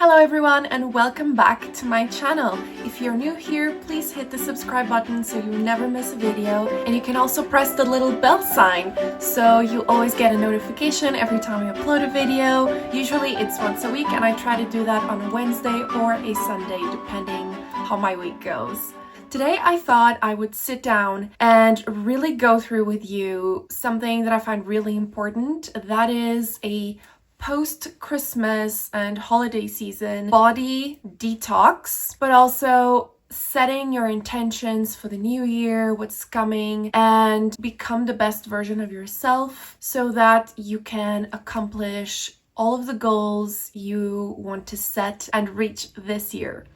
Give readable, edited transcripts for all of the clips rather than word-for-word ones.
Hello everyone and welcome back to my channel. If you're new here, please hit the subscribe button so you never miss a video, and you can also press the little bell sign so you always get a notification every time I upload a video. Usually it's once a week and I try to do that on a Wednesday or a Sunday depending how my week goes. Today I thought I would sit down and really go through with you something that I find really important. That is a post-Christmas and holiday season body detox, but also setting your intentions for the new year, what's coming, and become the best version of yourself so that you can accomplish all of the goals you want to set and reach this year.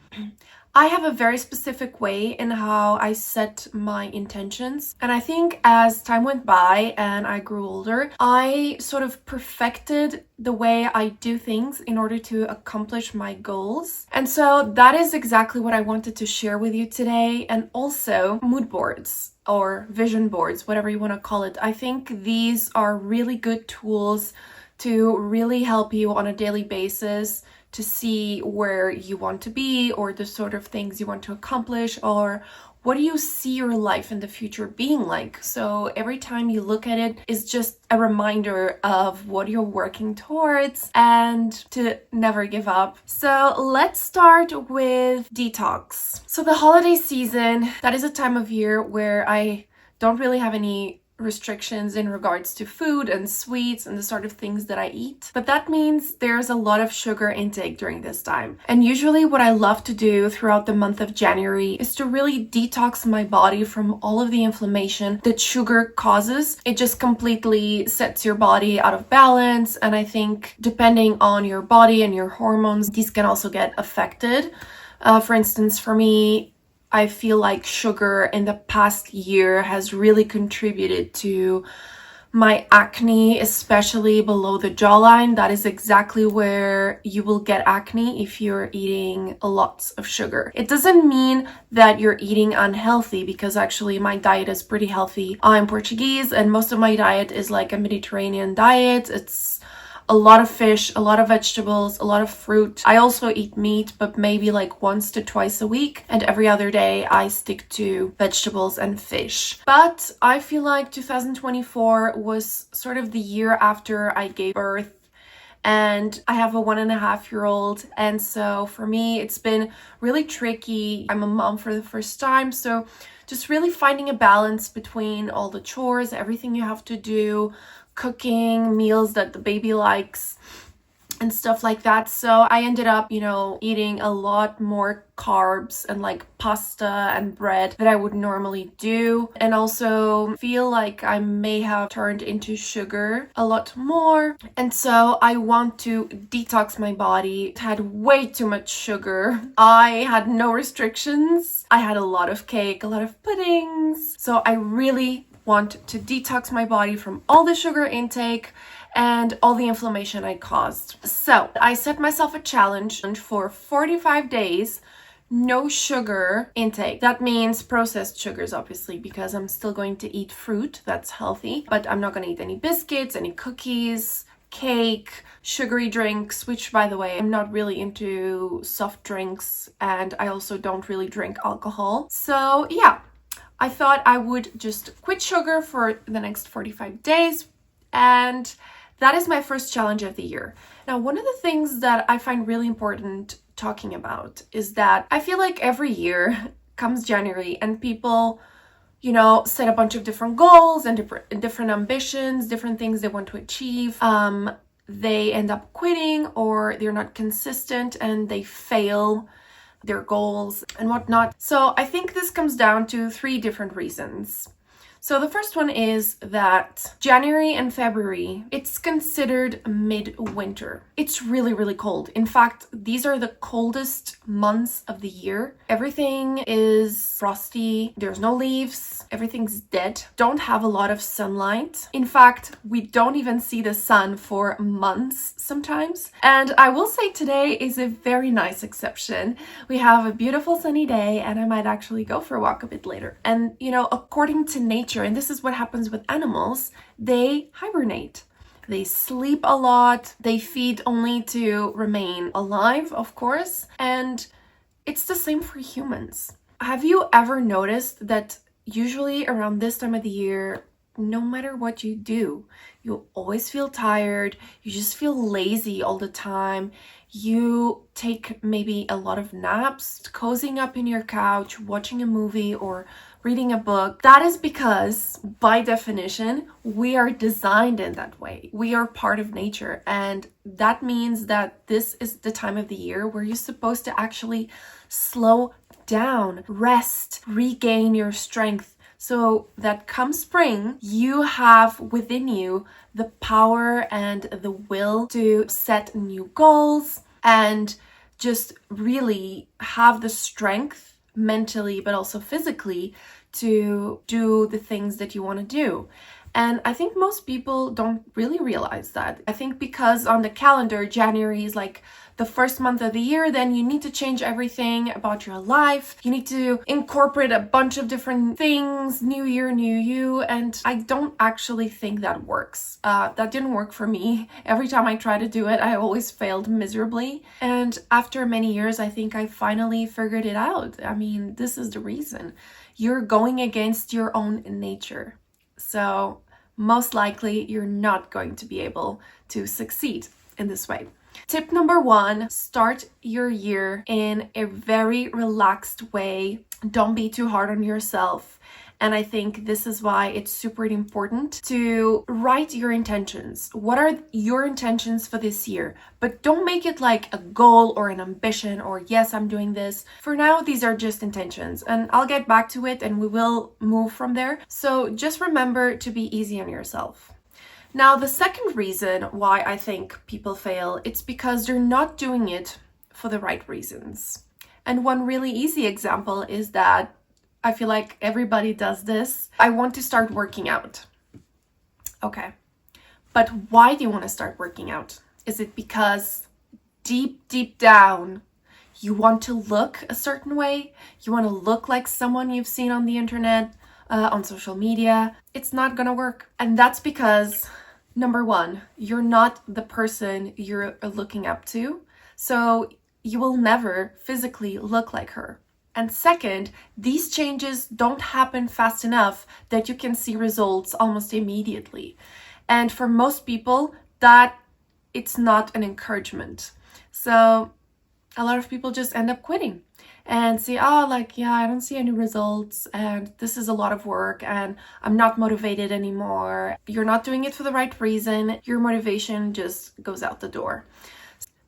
I have a very specific way in how I set my intentions, and I think as time went by and I grew older, I sort of perfected the way I do things in order to accomplish my goals. And so that is exactly what I wanted to share with you today, and also mood boards or vision boards, whatever you want to call it. I think these are really good tools to really help you on a daily basis to see where you want to be, or the sort of things you want to accomplish, or what do you see your life in the future being like. So every time you look at it is just a reminder of what you're working towards and to never give up. So let's start with detox. So the holiday season, that is a time of year where I don't really have any restrictions in regards to food and sweets and the sort of things that I eat. But that means there's a lot of sugar intake during this time. And usually what I love to do throughout the month of January is to really detox my body from all of the inflammation that sugar causes. It just completely sets your body out of balance. And I think depending on your body and your hormones, these can also get affected. For instance, for me, I feel like sugar in the past year has really contributed to my acne, especially below the jawline. That is exactly where you will get acne if you're eating lots of sugar. It doesn't mean that you're eating unhealthy, because actually my diet is pretty healthy. I'm Portuguese and most of my diet is like a Mediterranean diet. It's a lot of fish, a lot of vegetables, a lot of fruit. I also eat meat, but maybe like once to twice a week. And every other day I stick to vegetables and fish. But I feel like 2024 was sort of the year after I gave birth. And I have a 1.5-year-old. And so for me, it's been really tricky. I'm a mom for the first time. So just really finding a balance between all the chores, everything you have to do, cooking meals that the baby likes and stuff like that. So I ended up, eating a lot more carbs and like pasta and bread that I would normally do, and also feel like I may have turned into sugar a lot more. And so I want to detox my body. It had way too much sugar. I had no restrictions. I had a lot of cake, a lot of puddings. So I really want to detox my body from all the sugar intake and all the inflammation I caused. So I set myself a challenge for 45 days, no sugar intake. That means processed sugars, obviously, because I'm still going to eat fruit that's healthy, but I'm not going to eat any biscuits, any cookies, cake, sugary drinks, which, by the way, I'm not really into soft drinks, and I also don't really drink alcohol. So yeah, I thought I would just quit sugar for the next 45 days, and that is my first challenge of the year. Now, one of the things that I find really important talking about is that I feel like every year comes January and people, set a bunch of different goals and different ambitions, different things they want to achieve. They end up quitting, or they're not consistent and they fail their goals and whatnot. So I think this comes down to 3 different reasons. So the first one is that January and February, it's considered mid-winter. It's really, really cold. In fact, these are the coldest months of the year. Everything is frosty. There's no leaves. Everything's dead. Don't have a lot of sunlight. In fact, we don't even see the sun for months sometimes. And I will say today is a very nice exception. We have a beautiful sunny day, and I might actually go for a walk a bit later. And, according to nature, and this is what happens with animals, they hibernate. they sleep a lot, they feed only to remain alive, of course, and it's the same for humans. Have you ever noticed that usually around this time of the year, no matter what you do, you always feel tired, you just feel lazy all the time, you take maybe a lot of naps, cozying up in your couch, watching a movie or reading a book? That is because, by definition, we are designed in that way. We are part of nature, and that means that this is the time of the year where you're supposed to actually slow down, rest, regain your strength, so that come spring, you have within you the power and the will to set new goals and just really have the strength mentally, but also physically, to do the things that you want to do. And I think most people don't really realize that. I think because on the calendar, January is like the first month of the year, then you need to change everything about your life. You need to incorporate a bunch of different things, new year, new you. And I don't actually think that works. That didn't work for me. Every time I try to do it, I always failed miserably. And after many years, I think I finally figured it out. I mean, this is the reason. You're going against your own nature. So most likely you're not going to be able to succeed in this way. Tip number 1, start your year in a very relaxed way. Don't be too hard on yourself. And I think this is why it's super important to write your intentions. What are your intentions for this year? But don't make it like a goal or an ambition or yes, I'm doing this. For now, these are just intentions, and I'll get back to it and we will move from there. So just remember to be easy on yourself. Now, the second reason why I think people fail, it's because they're not doing it for the right reasons. And one really easy example is that I feel like everybody does this. I want to start working out. Okay. But why do you want to start working out? Is it because deep down, you want to look a certain way? You want to look like someone you've seen on the internet, on social media? It's not gonna work. And that's because, number 1, you're not the person you're looking up to. So you will never physically look like her. And second, these changes don't happen fast enough that you can see results almost immediately. And for most people, that it's not an encouragement. So a lot of people just end up quitting and say, oh, like, yeah, I don't see any results and this is a lot of work and I'm not motivated anymore. You're not doing it for the right reason. Your motivation just goes out the door.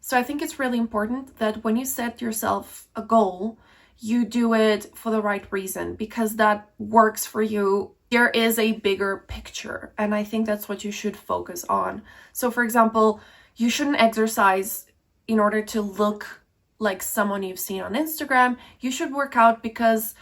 So I think it's really important that when you set yourself a goal, you do it for the right reason, because that works for you. There is a bigger picture, and I think that's what you should focus on. So for example, you shouldn't exercise in order to look like someone you've seen on Instagram. You should work out because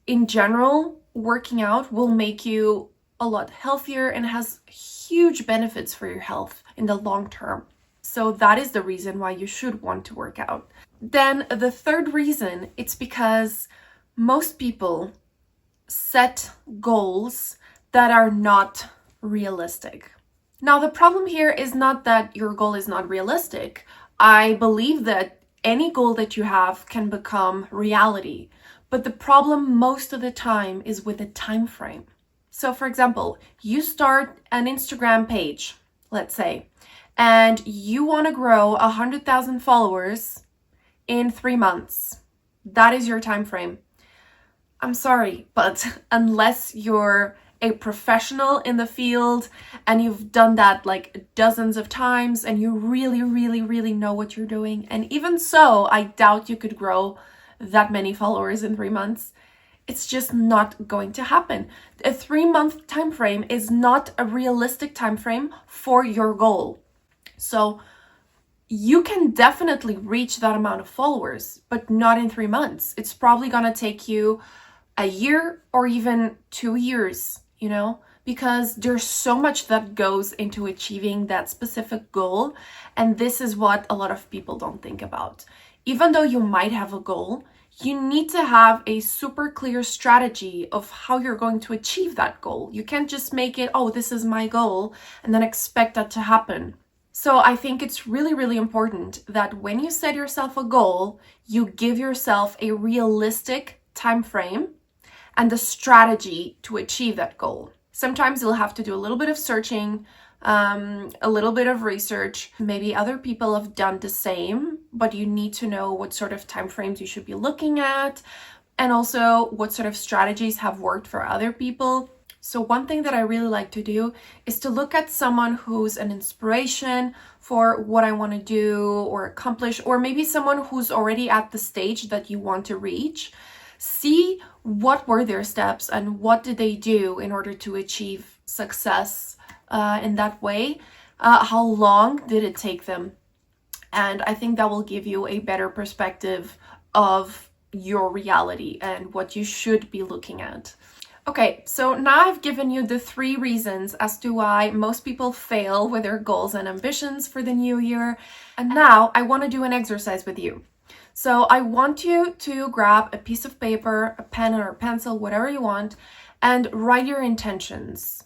in general, working out will make you a lot healthier and has huge benefits for your health in the long term. So that is the reason why you should want to work out. Then the third reason, it's because most people set goals that are not realistic. Now, the problem here is not that your goal is not realistic. I believe that any goal that you have can become reality. But the problem most of the time is with the time frame. So for example, you start an Instagram page, let's say, and you want to grow 100,000 followers in 3 months. That is your time frame. I'm sorry, but unless you're a professional in the field and you've done that like dozens of times and you really know what you're doing, and even so, I doubt you could grow that many followers in 3 months. It's just not going to happen. A 3-month time frame is not a realistic time frame for your goal. So you can definitely reach that amount of followers, but not in 3 months. It's probably gonna take you a year or even 2 years, because there's so much that goes into achieving that specific goal. And this is what a lot of people don't think about. Even though you might have a goal, you need to have a super clear strategy of how you're going to achieve that goal. You can't just make it, oh, this is my goal, and then expect that to happen. So I think it's really, really important that when you set yourself a goal, you give yourself a realistic time frame and the strategy to achieve that goal. Sometimes you'll have to do a little bit of searching, a little bit of research. Maybe other people have done the same, but you need to know what sort of timeframes you should be looking at, and also what sort of strategies have worked for other people. So one thing that I really like to do is to look at someone who's an inspiration for what I want to do or accomplish, or maybe someone who's already at the stage that you want to reach. See what were their steps and what did they do in order to achieve success in that way. How long did it take them? And I think that will give you a better perspective of your reality and what you should be looking at. Okay, so now I've given you the 3 reasons as to why most people fail with their goals and ambitions for the new year. And now I want to do an exercise with you. So I want you to grab a piece of paper, a pen or a pencil, whatever you want, and write your intentions.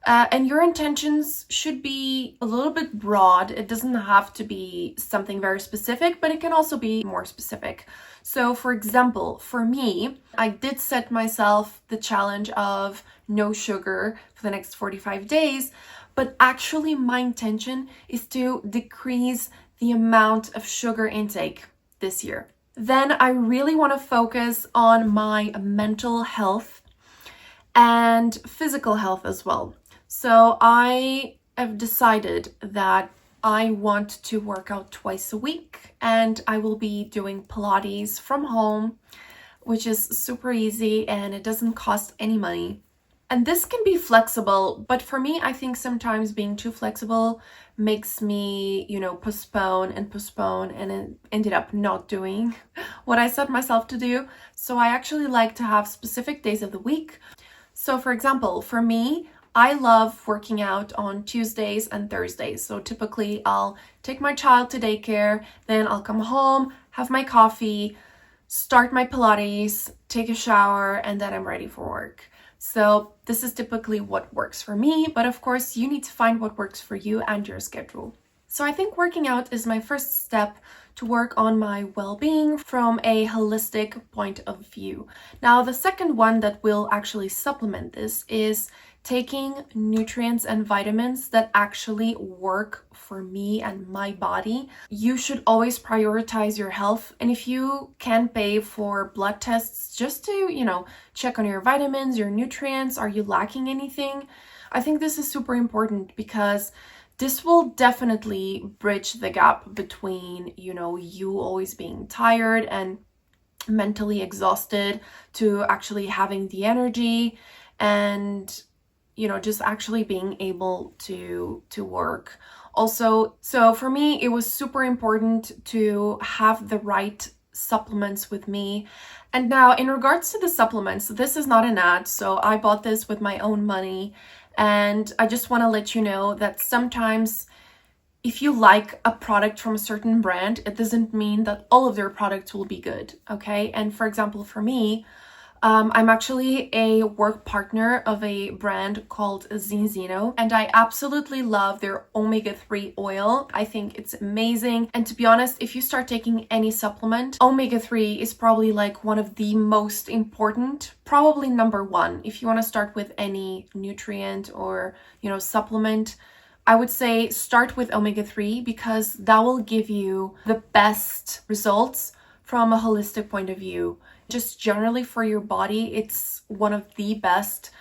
And your intentions should be a little bit broad. It doesn't have to be something very specific, but it can also be more specific. So for example, for me, I did set myself the challenge of no sugar for the next 45 days, but actually my intention is to decrease the amount of sugar intake this year. Then I really want to focus on my mental health and physical health as well. So I have decided that I want to work out twice a week, and I will be doing Pilates from home, which is super easy and it doesn't cost any money. And this can be flexible, but for me, I think sometimes being too flexible makes me, postpone and it ended up not doing what I set myself to do. So I actually like to have specific days of the week. So for example, for me, I love working out on Tuesdays and Thursdays. So typically I'll take my child to daycare, then I'll come home, have my coffee, start my Pilates, take a shower, and then I'm ready for work. So this is typically what works for me, but of course you need to find what works for you and your schedule. So I think working out is my first step to work on my well-being from a holistic point of view. Now, the second one that will actually supplement this is taking nutrients and vitamins that actually work for me and my body. You should always prioritize your health. And if you can pay for blood tests just to, check on your vitamins, your nutrients, are you lacking anything? I think this is super important because this will definitely bridge the gap between, you always being tired and mentally exhausted to actually having the energy and just actually being able to work. Also, so for me, it was super important to have the right supplements with me. And now in regards to the supplements, this is not an ad, so I bought this with my own money. And I just want to let you know that sometimes if you like a product from a certain brand, it doesn't mean that all of their products will be good, okay? And for example, for me, I'm actually a work partner of a brand called Zinzino, and I absolutely love their omega-3 oil. I think it's amazing. And to be honest, if you start taking any supplement, omega-3 is probably like one of the most important, probably number 1. If you want to start with any nutrient or, supplement, I would say start with omega-3 because that will give you the best results from a holistic point of view. Just generally for your body, it's one of the best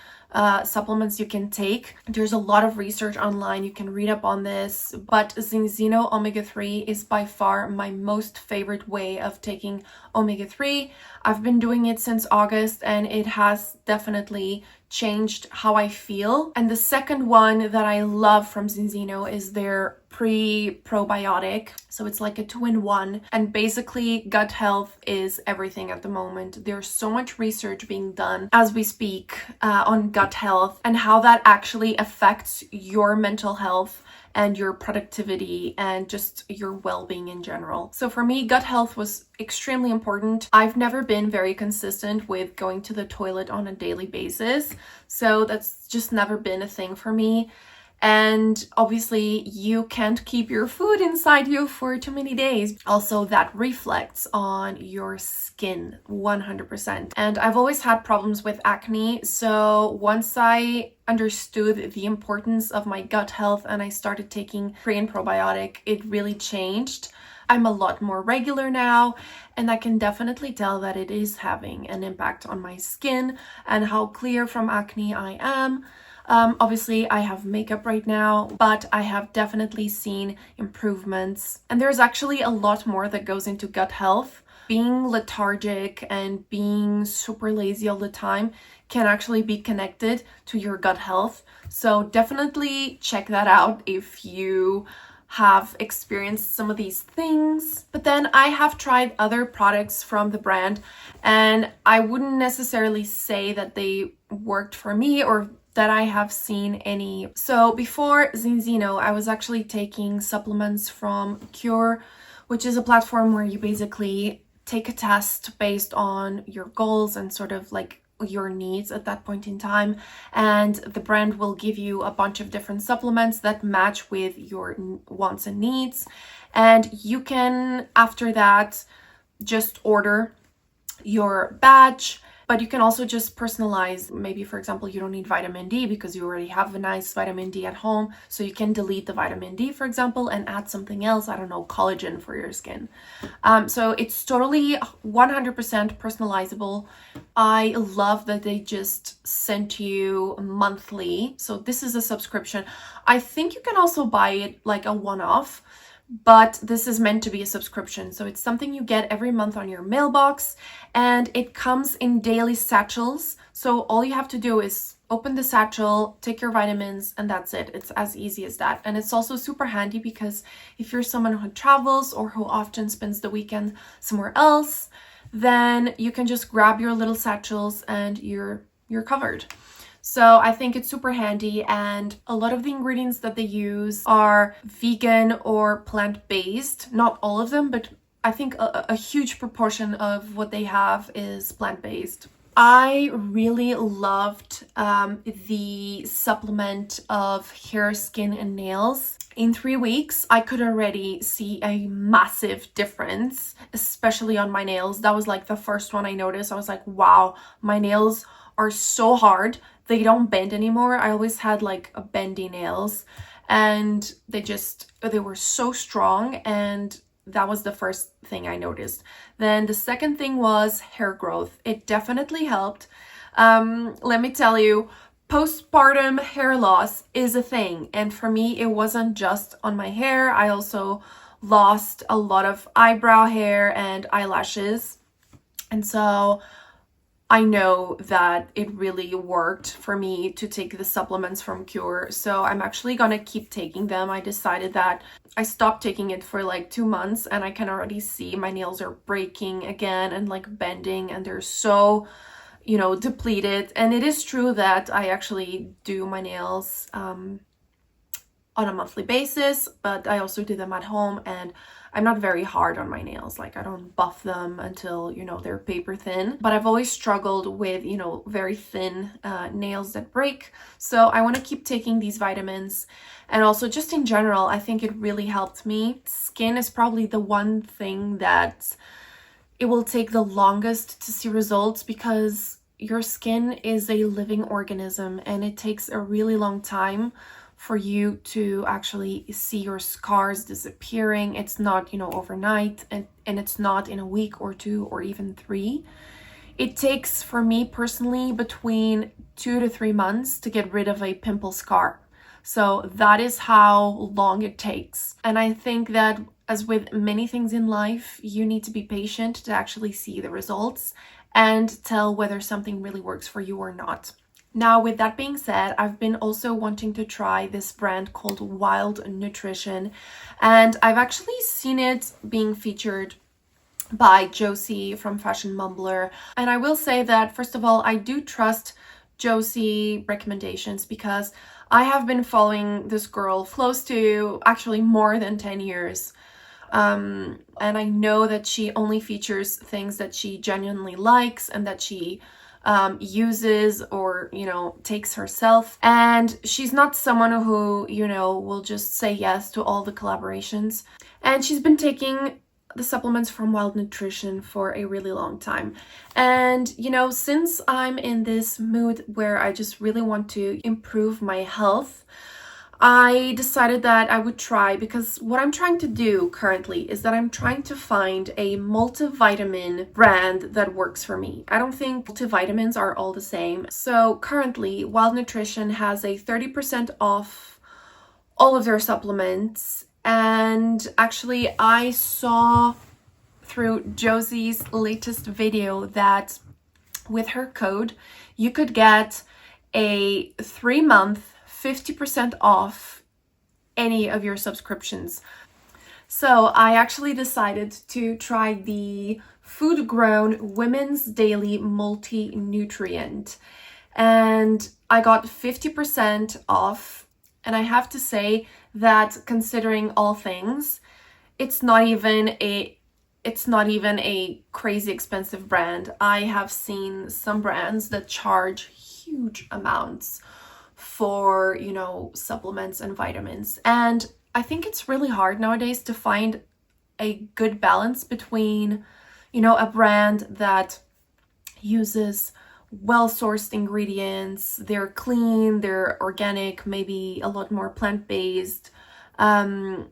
supplements you can take. There's a lot of research online, you can read up on this, but Zinzino omega-3 is by far my most favorite way of taking omega-3. I've been doing it since August and it has definitely changed how I feel. And the second one that I love from Zinzino is their pre-probiotic, so it's like a 2-in-1. And basically gut health is everything at the moment. There's so much research being done as we speak on gut health and how that actually affects your mental health and your productivity and just your well-being in general. So for me, gut health was extremely important. I've never been very consistent with going to the toilet on a daily basis, so that's just never been a thing for me. And obviously you can't keep your food inside you for too many days. Also, that reflects on your skin 100%. And I've always had problems with acne. So once I understood the importance of my gut health and I started taking pre and probiotic, it really changed. I'm a lot more regular now, and I can definitely tell that it is having an impact on my skin and how clear from acne I am. Obviously, I have makeup right now, but I have definitely seen improvements. And there's actually a lot more that goes into gut health. Being lethargic and being super lazy all the time can actually be connected to your gut health. So definitely check that out if you have experienced some of these things. But then I have tried other products from the brand, and I wouldn't necessarily say that they worked for me or that I have seen any. So before Zinzino, I was actually taking supplements from Cure, which is a platform where you basically take a test based on your goals and sort of like your needs at that point in time, and the brand will give you a bunch of different supplements that match with your wants and needs, and you can after that just order your batch. But you can also just personalize. Maybe, for example, you don't need vitamin D because you already have a nice vitamin D at home. So you can delete the vitamin D, for example, and add something else. I don't know, collagen for your skin. So it's totally 100% personalizable. I love that they just sent you monthly. So this is a subscription. I think you can also buy it like a one-off, but this is meant to be a subscription. So it's something you get every month on your mailbox, and it comes in daily satchels. So all you have to do is open the satchel, take your vitamins, and that's it. It's as easy as that. And it's also super handy because if you're someone who travels or who often spends the weekend somewhere else, then you can just grab your little satchels and you're covered. So I think it's super handy, and a lot of the ingredients that they use are vegan or plant-based. Not all of them, but I think a huge proportion of what they have is plant-based. I really loved the supplement of hair, skin, and nails. In 3 weeks, I could already see a massive difference, especially on my nails. That was like the first one I noticed. I was like, wow, my nails are so hard. They don't bend anymore. I always had like a bendy nails, and they were so strong, and that was the first thing I noticed. Then the second thing was hair growth. It definitely helped. Let me tell you, postpartum hair loss is a thing, and for me it wasn't just on my hair. I also lost a lot of eyebrow hair and eyelashes, and so I know that it really worked for me to take the supplements from Cure. So I'm actually gonna keep taking them. I decided that I stopped taking it for like 2 months, and I can already see my nails are breaking again and like bending, and they're so, depleted. And it is true that I actually do my nails on a monthly basis, but I also do them at home, and I'm not very hard on my nails. Like, I don't buff them until, they're paper thin. But I've always struggled with, very thin nails that break. So I want to keep taking these vitamins. And also just in general, I think it really helped me. Skin is probably the one thing that it will take the longest to see results, because your skin is a living organism, and it takes a really long time for you to actually see your scars disappearing. It's not, overnight, and it's not in a week or 2 or even 3. It takes, for me personally, between 2 to 3 months to get rid of a pimple scar. So that is how long it takes. And I think that, as with many things in life, you need to be patient to actually see the results and tell whether something really works for you or not. Now, with that being said, I've been also wanting to try this brand called Wild Nutrition, and I've actually seen it being featured by Josie from Fashion Mumbler. And I will say that, first of all, I do trust Josie recommendations because I have been following this girl close to actually more than 10 years. And I know that she only features things that she genuinely likes and that she uses or, takes herself. And she's not someone who, will just say yes to all the collaborations. And she's been taking the supplements from Wild Nutrition for a really long time. And, since I'm in this mood where I just really want to improve my health, I decided that I would try, because what I'm trying to do currently is that I'm trying to find a multivitamin brand that works for me. I don't think multivitamins are all the same. So currently, Wild Nutrition has a 30% off all of their supplements. And actually, I saw through Josie's latest video that with her code, you could get a 3-month 50% off any of your subscriptions. So I actually decided to try the Food Grown Women's Daily Multi-Nutrient, and I got 50% off. And I have to say that, considering all things, it's not even a crazy expensive brand. I have seen some brands that charge huge amounts for, supplements and vitamins. And I think it's really hard nowadays to find a good balance between, a brand that uses well-sourced ingredients, they're clean, they're organic, maybe a lot more plant-based, and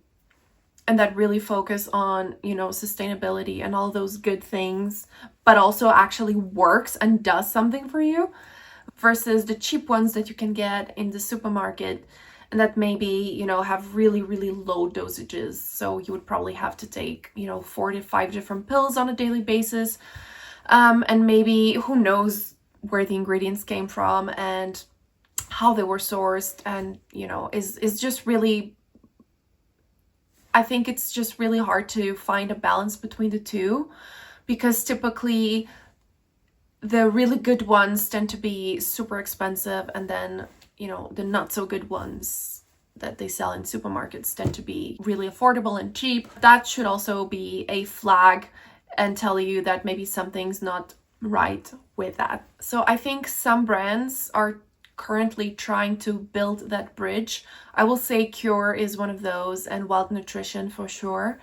that really focus on, sustainability and all those good things, but also actually works and does something for you, versus the cheap ones that you can get in the supermarket and that maybe, have really, really low dosages. So you would probably have to take, 4 to 5 different pills on a daily basis. And maybe, who knows where the ingredients came from and how they were sourced, and is just really, I think it's just really hard to find a balance between the two, because typically the really good ones tend to be super expensive, and then the not so good ones that they sell in supermarkets tend to be really affordable and cheap. That should also be a flag and tell you that maybe something's not right with that. So I think some brands are currently trying to build that bridge. I will say Cure is one of those, and Wild Nutrition for sure.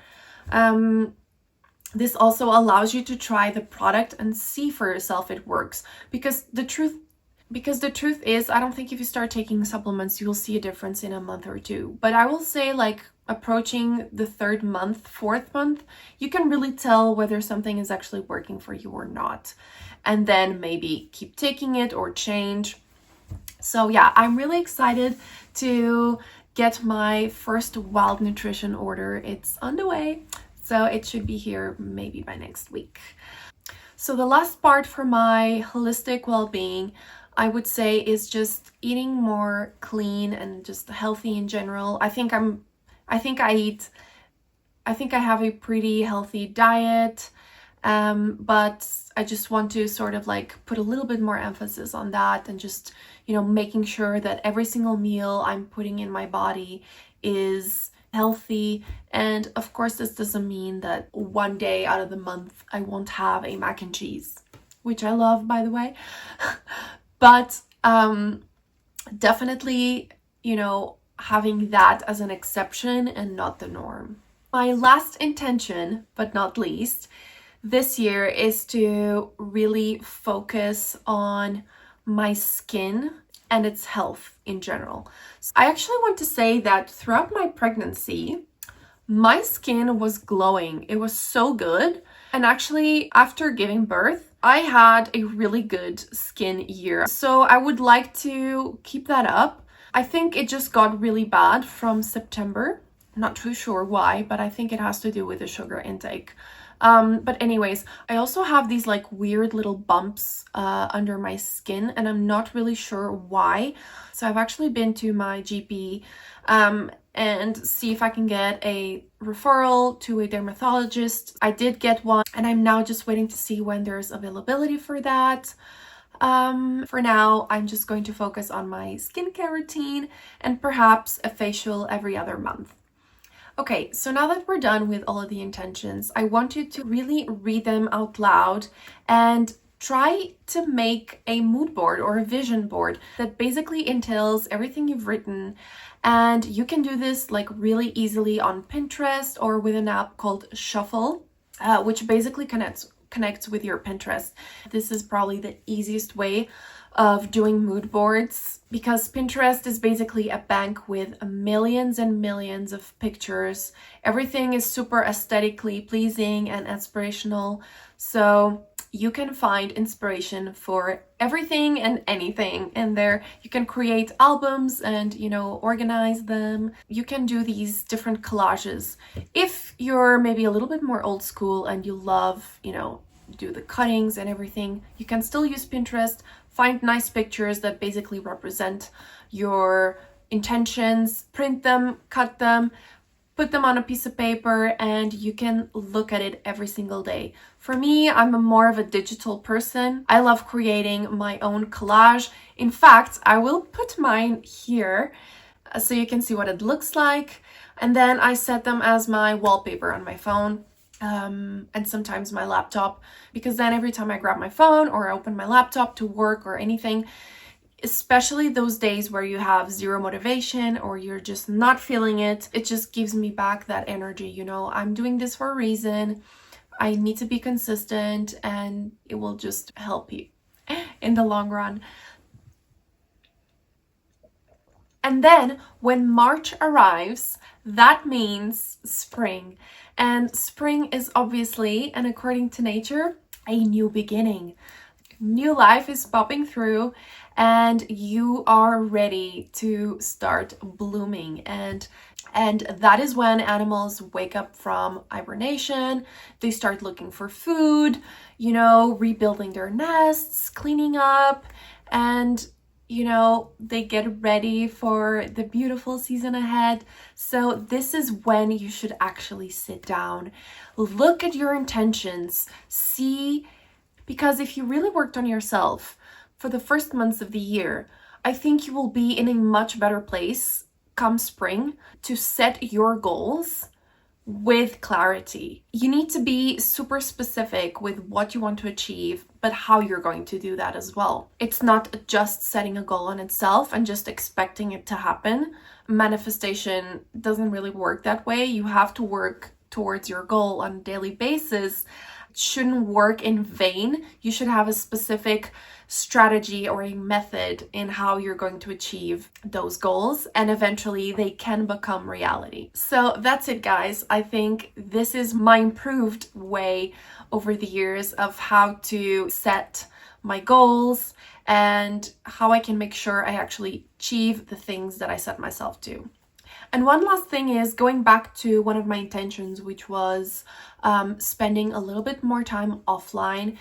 This also allows you to try the product and see for yourself it works, because the truth is, I don't think if you start taking supplements you'll see a difference in a month or two. But I will say, like, approaching the 3rd month, 4th month, you can really tell whether something is actually working for you or not, and then maybe keep taking it or change. So yeah, I'm really excited to get my first Wild Nutrition order. It's on the way, so it should be here maybe by next week. So the last part for my holistic well-being, I would say, is just eating more clean and just healthy in general. I think I have a pretty healthy diet, but I just want to sort of like put a little bit more emphasis on that, and just, making sure that every single meal I'm putting in my body is healthy. And of course, this doesn't mean that one day out of the month I won't have a mac and cheese, which I love, by the way. But definitely, having that as an exception and not the norm. My last intention, but not least, this year is to really focus on my skin and its health in general. So I actually want to say that throughout my pregnancy, my skin was glowing. It was so good. And actually, after giving birth, I had a really good skin year. So I would like to keep that up. I think it just got really bad from September. Not too sure why, but I think it has to do with the sugar intake. But anyways, I also have these like weird little bumps under my skin, and I'm not really sure why. So I've actually been to my GP and see if I can get a referral to a dermatologist. I did get one, and I'm now just waiting to see when there's availability for that. For now, I'm just going to focus on my skincare routine and perhaps a facial every other month. Okay, so now that we're done with all of the intentions, I want you to really read them out loud and try to make a mood board or a vision board that basically entails everything you've written. And you can do this like really easily on Pinterest or with an app called Shuffle, which basically connects with your Pinterest. This is probably the easiest way of doing mood boards because Pinterest is basically a bank with millions and millions of pictures. Everything is super aesthetically pleasing and aspirational. So you can find inspiration for everything and anything in there. You can create albums and, organize them. You can do these different collages. If you're maybe a little bit more old school and you love, do the cuttings and everything, you can still use Pinterest. Find nice pictures that basically represent your intentions, print them, cut them, put them on a piece of paper, and you can look at it every single day. For me, I'm more of a digital person. I love creating my own collage. In fact, I will put mine here so you can see what it looks like. And then I set them as my wallpaper on my phone. And sometimes my laptop, because then every time I grab my phone or I open my laptop to work or anything, especially those days where you have zero motivation or you're just not feeling it, it just gives me back that energy. I'm doing this for a reason. I need to be consistent, and it will just help you in the long run. And then when March arrives, that means spring. And spring is obviously, and according to nature, a new beginning. New life is popping through and you are ready to start blooming. And that is when animals wake up from hibernation. They start looking for food, rebuilding their nests, cleaning up, and they get ready for the beautiful season ahead. So this is when you should actually sit down, look at your intentions, see, because if you really worked on yourself for the first months of the year, I think you will be in a much better place come spring to set your goals with clarity. You need to be super specific with what you want to achieve, but how you're going to do that as well. It's not just setting a goal on itself and just expecting it to happen. Manifestation doesn't really work that way. You have to work towards your goal on a daily basis. It shouldn't work in vain. You should have a specific strategy or a method in how you're going to achieve those goals, and eventually they can become reality. So that's it, guys. I think this is my improved way over the years of how to set my goals and how I can make sure I actually achieve the things that I set myself to. And one last thing is going back to one of my intentions, which was spending a little bit more time offline.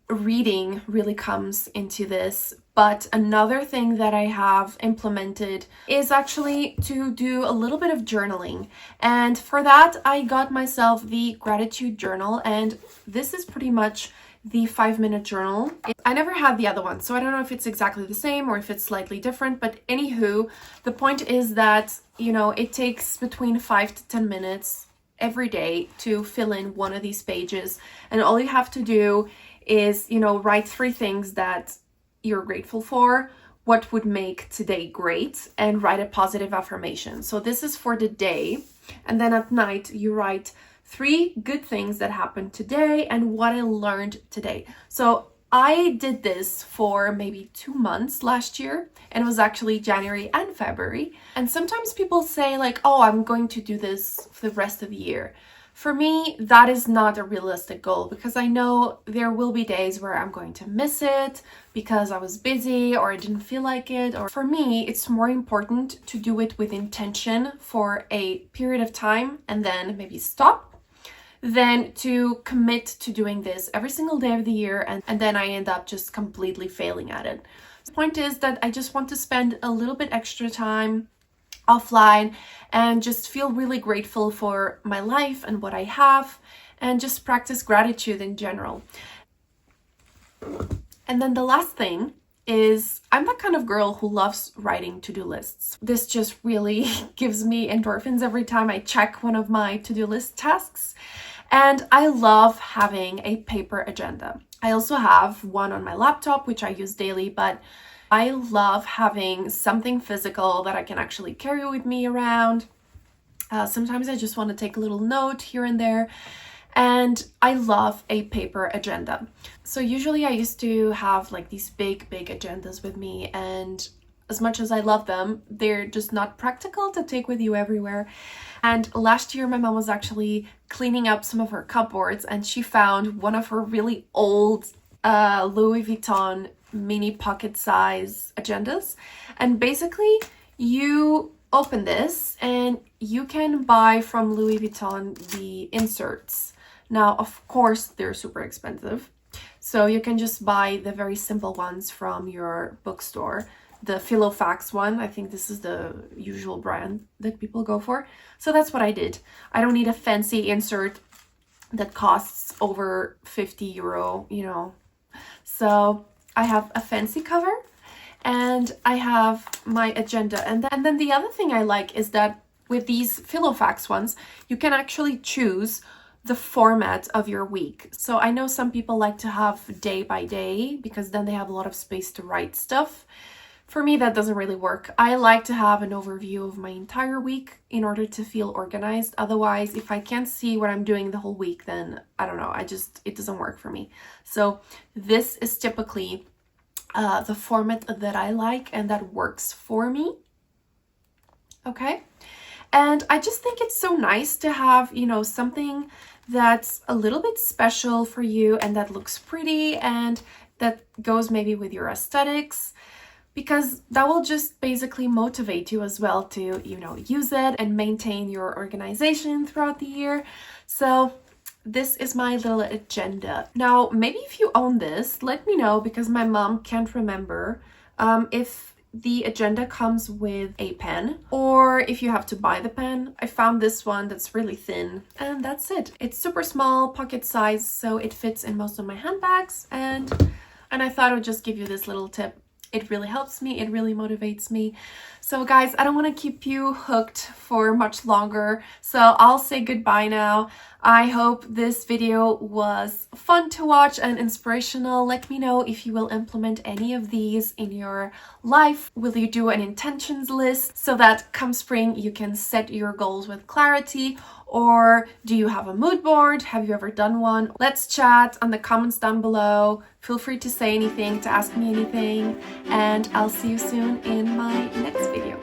Reading really comes into this, but another thing that I have implemented is actually to do a little bit of journaling. And for that, I got myself the gratitude journal, and this is pretty much the 5-minute journal. I never had the other one, so I don't know if it's exactly the same or if it's slightly different, but anywho, the point is that, it takes between 5 to 10 minutes every day to fill in one of these pages, and all you have to do is write 3 things that you're grateful for, what would make today great, and write a positive affirmation. So this is for the day, and then at night you write 3 good things that happened today and what I learned today. So I did this for maybe 2 months last year, and it was actually January and February. And sometimes people say like, oh, I'm going to do this for the rest of the year. For me, that is not a realistic goal because I know there will be days where I'm going to miss it because I was busy or I didn't feel like it. Or for me, it's more important to do it with intention for a period of time and then maybe stop than to commit to doing this every single day of the year and then I end up just completely failing at it. The point is that I just want to spend a little bit extra time offline and just feel really grateful for my life and what I have and just practice gratitude in general. And then the last thing is I'm that kind of girl who loves writing to-do lists. This just really gives me endorphins every time I check one of my to-do list tasks. And I love having a paper agenda. I also have one on my laptop, which I use daily, but I love having something physical that I can actually carry with me around. Sometimes I just want to take a little note here and there. And I love a paper agenda. So usually I used to have like these big agendas with me, and as much as I love them, they're just not practical to take with you everywhere. And last year my mom was actually cleaning up some of her cupboards and she found one of her really old Louis Vuitton mini pocket size agendas. And basically you open this and you can buy from Louis Vuitton the inserts. Now, of course, they're super expensive. So you can just buy the very simple ones from your bookstore. The Filofax one, I think this is the usual brand that people go for. So that's what I did. I don't need a fancy insert that costs over 50 euro, you know. So I have a fancy cover and I have my agenda. And then the other thing I like is that with these Filofax ones, you can actually choose the format of your week. So I know some people like to have day by day because then they have a lot of space to write stuff. For me, that doesn't really work. I like to have an overview of my entire week in order to feel organized. Otherwise, if I can't see what I'm doing the whole week, then I don't know, it doesn't work for me. So this is typically the format that I like and that works for me. Okay. And I just think it's so nice to have, you know, something that's a little bit special for you and that looks pretty and that goes maybe with your aesthetics, because that will just basically motivate you as well to, you know, use it and maintain your organization throughout the year. So this is my little agenda. Now, maybe if you own this, let me know, because my mom can't remember if the agenda comes with a pen or if you have to buy the pen. I found this one that's really thin and that's it. It's super small, pocket size, so it fits in most of my handbags, and I thought I would just give you this little tip. It really helps me, it really motivates me. So guys, I don't want to keep you hooked for much longer, so I'll say goodbye now. I hope this video was fun to watch and inspirational. Let me know if you will implement any of these in your life. Will you do an intentions list so that come spring you can set your goals with clarity? Or do you have a mood board? Have you ever done one? Let's chat on the comments down below. Feel free to say anything, to ask me anything, and I'll see you soon in my next video.